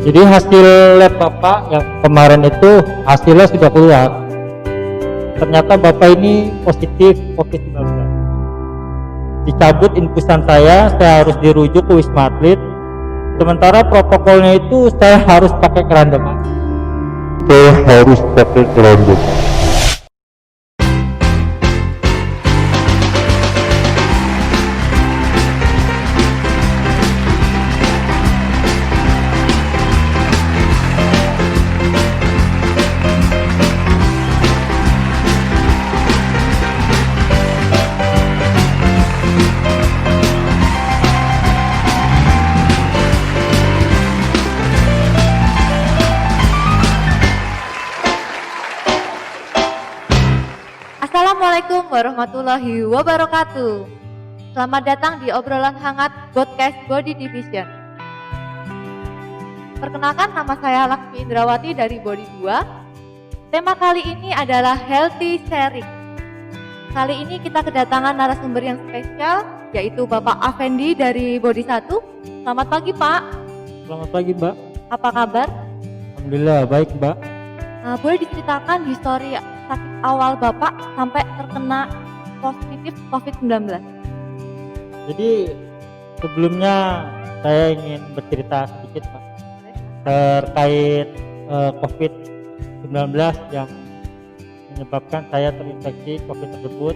Jadi hasil lab Bapak yang kemarin itu hasilnya sudah keluar. Ternyata Bapak ini positif COVID-19. Dicabut infusan saya harus dirujuk ke Wisma Atlet. Sementara protokolnya itu saya harus pakai keranda. Saya harus pakai keranda. Assalamualaikum warahmatullahi wabarakatuh. Selamat datang di obrolan hangat podcast Body Division. Perkenalkan, nama saya Laksmi Indrawati dari Body 2. Tema kali ini adalah Healthy Sharing. Kali ini kita kedatangan narasumber yang spesial, yaitu Bapak Afendi dari Body 1. Selamat pagi Pak. Selamat pagi Mbak. Apa kabar? Alhamdulillah baik Mbak. Boleh diceritakan histori sakit awal Bapak sampai terkena positif COVID-19? Jadi sebelumnya saya ingin bercerita sedikit Pak terkait COVID-19 yang menyebabkan saya terinfeksi COVID tersebut.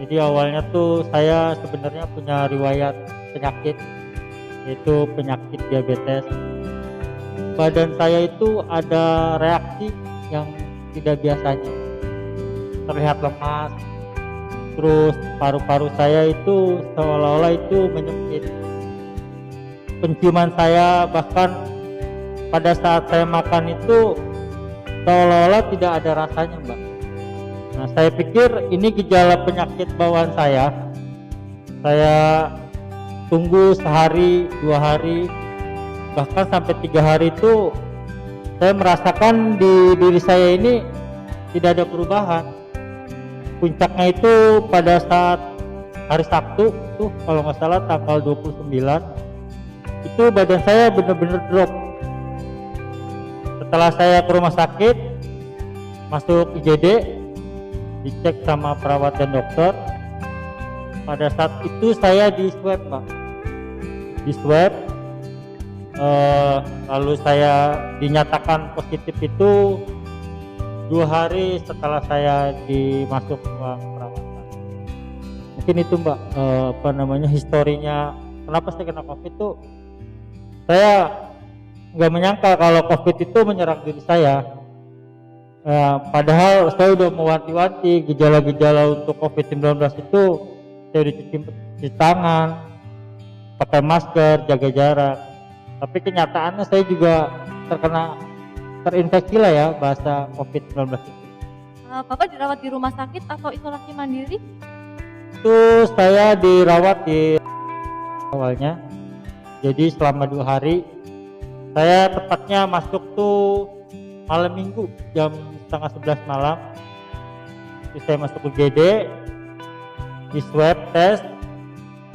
Jadi awalnya tuh saya sebenarnya punya riwayat penyakit, yaitu penyakit diabetes. Badan saya itu ada reaksi yang tidak biasanya, terlihat lemas, terus paru-paru saya itu seolah-olah itu menyempit. Penciuman saya bahkan pada saat saya makan itu seolah-olah tidak ada rasanya Mbak. Nah saya pikir ini gejala penyakit bawaan saya. Saya tunggu sehari, 2 hari, bahkan sampai 3 hari itu saya merasakan di diri saya ini tidak ada perubahan. Puncaknya itu pada saat hari Sabtu tuh kalau nggak salah tanggal 29, itu badan saya benar-benar drop. Setelah saya ke rumah sakit, masuk IGD, dicek sama perawat dan dokter. Pada saat itu saya di swab Pak, di swab, lalu saya dinyatakan positif itu 2 hari setelah saya dimasuk ruang perawatan. Mungkin itu Mbak, historinya kenapa saya kena COVID itu. Saya nggak menyangka kalau COVID itu menyerang diri saya. Padahal saya udah mewanti-wanti gejala-gejala untuk COVID-19 itu. Saya udah cuci tangan, pakai masker, jaga jarak. Tapi kenyataannya saya juga terinfeksi lah ya bahasa COVID-19 itu. Bapak dirawat di rumah sakit atau isolasi mandiri? Itu saya dirawat di awalnya. Jadi selama 2 hari. Saya tepatnya masuk tuh malam minggu jam setengah 11 malam. Terus saya masuk ke GD, di swab tes,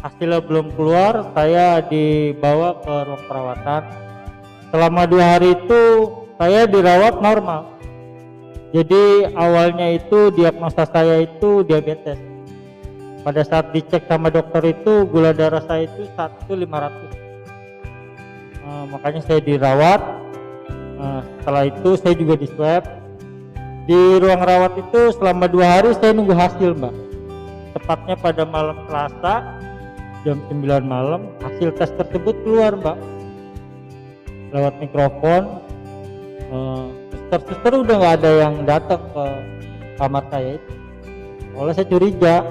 hasilnya belum keluar, saya dibawa ke ruang perawatan. Selama 2 hari itu saya dirawat normal. Jadi awalnya itu diagnosa saya itu diabetes. Pada saat dicek sama dokter itu gula darah saya itu 1/500. Makanya saya dirawat. Setelah itu saya juga di swab. Di ruang rawat itu selama 2 hari saya nunggu hasil Mbak. Tepatnya pada malam Selasa jam 9 malam hasil tes tersebut keluar Mbak. Lewat mikrofon, suster-suster udah nggak ada yang datang ke kamar saya itu. Oleh saya curiga,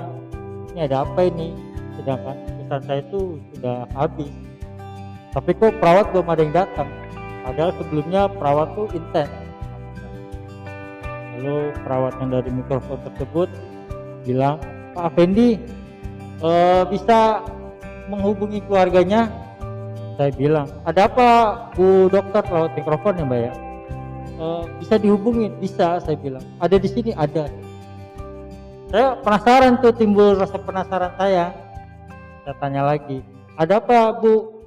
ini ada apa ini? Sedangkan pesan saya itu sudah habis. Tapi kok perawat belum ada yang datang? Padahal sebelumnya perawat tuh intens. Lalu perawat yang dari mikrofon tersebut bilang, Pak Afendi, bisa menghubungi keluarganya? Saya bilang, ada apa Bu Dokter, lewat mikrofon ya Mbak ya? Bisa dihubungin? Bisa, saya bilang. Ada di sini? Ada. Saya penasaran tuh, timbul rasa penasaran saya. Saya tanya lagi, ada apa Bu?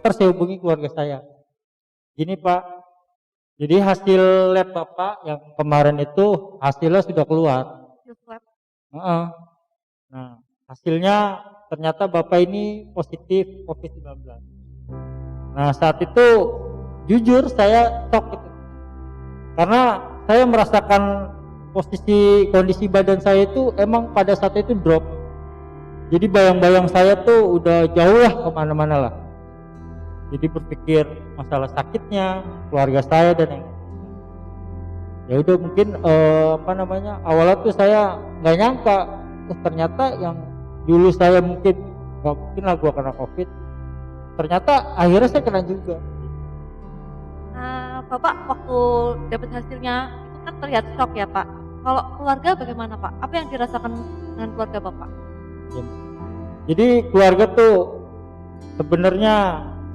Ntar saya hubungi keluarga saya. Gini Pak, jadi hasil lab Bapak yang kemarin itu hasilnya sudah keluar. Heeh. Nah, hasilnya ternyata Bapak ini positif COVID-19. Nah, saat itu jujur saya shock gitu. Karena saya merasakan kondisi badan saya itu emang pada saat itu drop. Jadi bayang-bayang saya tuh udah jauh lah kemana-mana lah. Jadi berpikir masalah sakitnya, keluarga saya dan yang ya udah mungkin awalnya tuh saya nggak nyangka ternyata yang dulu saya mungkin nggak mungkin lah gua kena COVID, ternyata akhirnya saya kena juga. Nah, Bapak waktu dapat hasilnya itu kan terlihat shock ya Pak. Kalau keluarga bagaimana Pak? Apa yang dirasakan dengan keluarga Bapak? Ya. Jadi keluarga tuh sebenarnya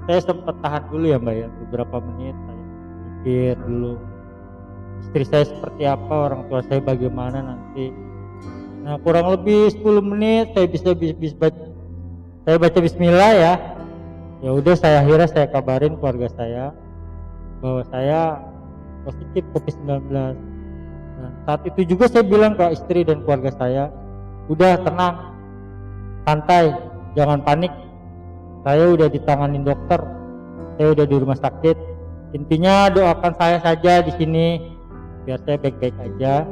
saya sempat tahan dulu ya Mbak ya, beberapa menit saya pikir dulu istri saya seperti apa, orang tua saya bagaimana nanti. Nah kurang lebih 10 menit saya baca bismillah ya. Ya udah akhirnya saya kabarin keluarga saya bahwa saya positif COVID-19. Nah, saat itu juga saya bilang ke istri dan keluarga saya, udah tenang, santai, jangan panik. Saya udah ditanganin dokter, saya udah di rumah sakit. Intinya doakan saya saja di sini biar saya baik-baik aja.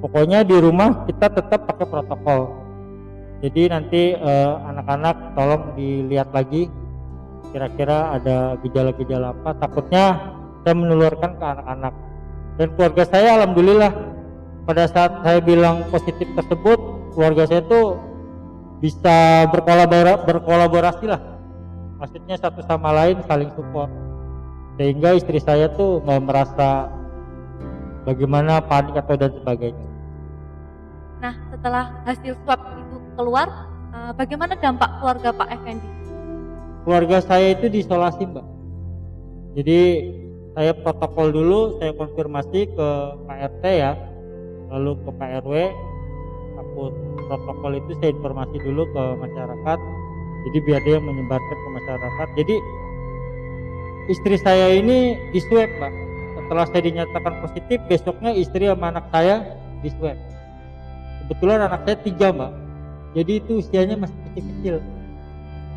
Pokoknya di rumah kita tetap pakai protokol. Jadi nanti anak-anak tolong dilihat lagi kira-kira ada gejala-gejala apa, takutnya saya menularkan ke anak-anak. Dan keluarga saya alhamdulillah pada saat saya bilang positif tersebut, keluarga saya tuh bisa berkolaborasi lah, maksudnya satu sama lain saling support, sehingga istri saya tuh nggak merasa bagaimana panik atau dan sebagainya. Nah setelah hasil swab itu keluar, bagaimana dampak keluarga Pak Effendi? Keluarga saya itu diisolasi Mbak, jadi saya protokol dulu, saya konfirmasi ke Pak RT ya, lalu ke Pak RW, takut protokol itu saya informasi dulu ke masyarakat, jadi biar dia menyebarkan ke masyarakat. Jadi istri saya ini di swab Mbak, setelah saya dinyatakan positif, besoknya istri sama anak saya di swab. Kebetulan anak saya 3 Mbak, jadi itu usianya masih kecil-kecil,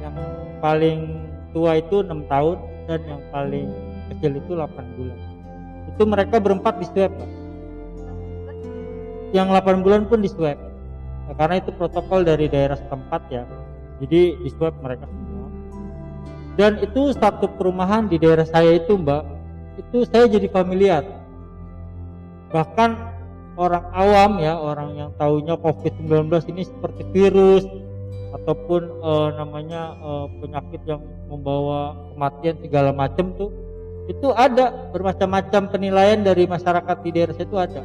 yang paling tua itu 6 tahun dan yang paling kecil itu 8 bulan. Itu mereka berempat di swab Mbak, yang 8 bulan pun di swab. Nah, karena itu protokol dari daerah setempat ya, jadi di swab mereka semua. Dan itu satu perumahan di daerah saya itu Mbak, itu saya jadi familiar. Bahkan orang awam ya, orang yang taunya COVID-19 ini seperti virus ataupun penyakit yang membawa kematian segala macam tuh, itu ada bermacam-macam penilaian dari masyarakat di daerah saya itu ada.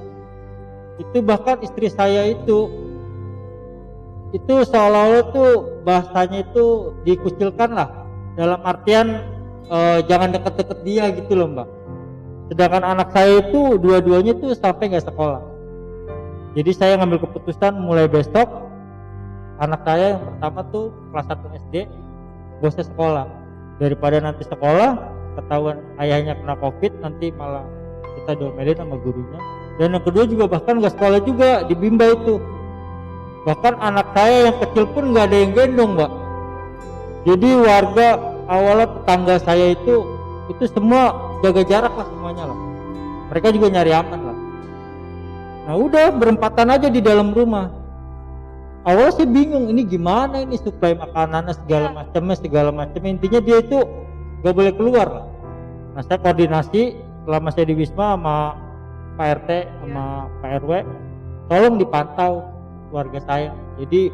Itu bahkan istri saya itu seolah-olah tuh bahasanya itu dikucilkan lah, dalam artian jangan deket-deket dia gitu loh Mbak. Sedangkan anak saya itu dua-duanya tuh sampai nggak sekolah. Jadi saya ngambil keputusan mulai besok anak saya yang pertama tuh kelas 1 SD gak usah sekolah, daripada nanti sekolah ketahuan ayahnya kena COVID, nanti malah kita diomelin sama gurunya. Dan yang kedua juga bahkan nggak sekolah juga di Bimba itu. Bahkan anak saya yang kecil pun nggak ada yang gendong Mbak. Jadi warga awalnya tetangga saya itu semua jaga jarak lah semuanya lah. Mereka juga nyari aman lah. Nah udah berempatan aja di dalam rumah. Awalnya sih bingung ini gimana ini suplai makanannya segala macam. Intinya dia itu nggak boleh keluar lah. Nah saya koordinasi selama saya di Wisma sama Pak RT sama Pak RW, tolong dipantau keluarga saya. Jadi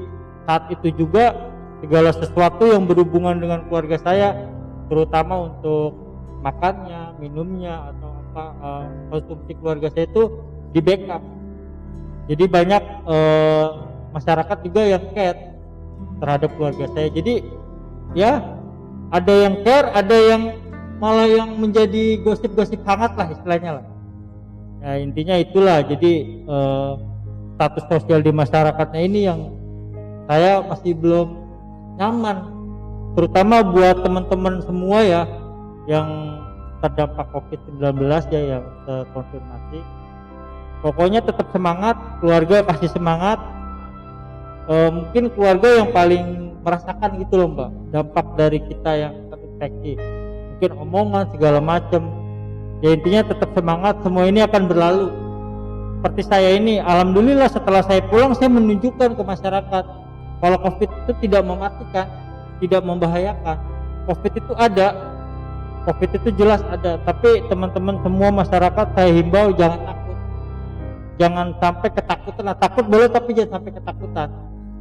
saat itu juga segala sesuatu yang berhubungan dengan keluarga saya, terutama untuk makannya, minumnya atau konsumsi keluarga saya itu di backup. Jadi banyak masyarakat juga yang care terhadap keluarga saya. Jadi ya ada yang care, ada yang malah yang menjadi gosip-gosip hangat lah istilahnya lah. Ya intinya itulah. Jadi status sosial di masyarakatnya ini yang saya masih belum nyaman, terutama buat teman-teman semua ya yang terdampak COVID-19 ya yang terkonfirmasi. Pokoknya tetap semangat, keluarga kasih semangat. Mungkin keluarga yang paling merasakan gitu loh Mbak, dampak dari kita yang terinfeksi. Mungkin omongan segala macam. Ya intinya tetap semangat, semua ini akan berlalu. Seperti saya ini, alhamdulillah setelah saya pulang saya menunjukkan ke masyarakat kalau COVID itu tidak mematikan, tidak membahayakan. COVID itu ada, COVID itu jelas ada. Tapi teman-teman semua masyarakat saya himbau jangan takut, jangan sampai ketakutan. Nah, takut boleh tapi jangan sampai ketakutan.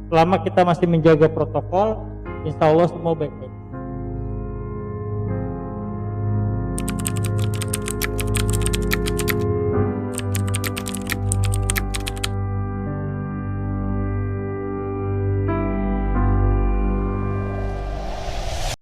Selama kita masih menjaga protokol, insya Allah semua baik-baik.